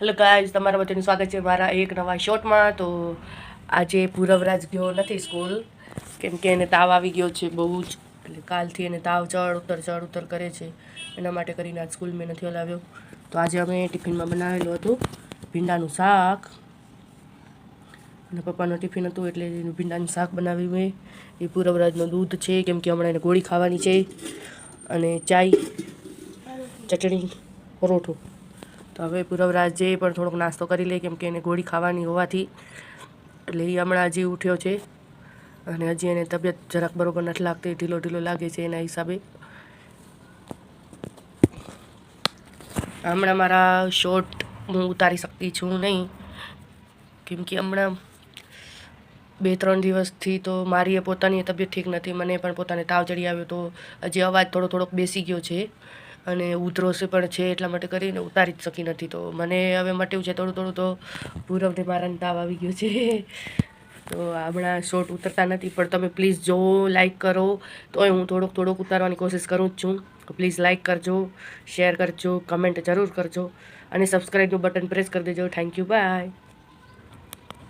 Hello guys, તમારા બધાનું સ્વાગત છે મારા એક નવા શોર્ટમાં. તો આજે પૂરવરાજ ગયો નથી સ્કૂલ, કેમ કે એને તાવ આવી ગયો છે બહુ જ. એટલે કાલથી એને તાવ ચડ ઉતર કરે છે, એના માટે કરીને આજ સ્કૂલ મેં નથી હલાવ્યો. તો આજે અમે ટિફિનમાં બનાવેલું હતું ભીંડાનું શાક, અને પપ્પાનું ટિફિન હતું એટલે ભીંડાનું શાક બનાવ્યું મેં. એ પૂરવરાજનું દૂધ છે, કેમ કે હમણાં એને ગોળી ખાવાની છે, અને ચાય, ચટણી, પરોઠું. તો હવે પૂરવરાજે પણ થોડોક નાસ્તો કરી લે, કેમ કે એને ગોળી ખાવાની હોવાથી. એટલે એ હમણાં હજી ઉઠ્યો છે, અને હજી એને તબિયત જરાક બરોબર નથી લાગતી, ઢીલો ઢીલો લાગે છે. એના હિસાબે હમણાં મારા શોર્ટ હું ઉતારી શકતી છું નહીં, કેમ કે હમણાં 2-3 દિવસથી તો મારી પોતાની તબિયત ઠીક નથી, મને પણ પોતાને તાવ ચડી આવ્યો. તો હજી અવાજ થોડોક બેસી ગયો છે, અને ઉધરસ પણ છે, એટલા માટે કરીને ઉતારી જ શકી નથી. તો મને હવે મટ્યું છે થોડું. તો પૂરવને મારાને તાવ આવી ગયો છે, તો હમણાં શોર્ટ ઉતરતા નથી. પણ તમે પ્લીઝ જોવો, લાઈક કરો. તોય હું થોડોક ઉતારવાની કોશિશ કરું જ છું. પ્લીઝ લાઈક કરજો, શેર કરજો, કમેન્ટ જરૂર કરજો, અને સબસ્ક્રાઈબનું બટન પ્રેસ કરી દેજો. Thank you, by.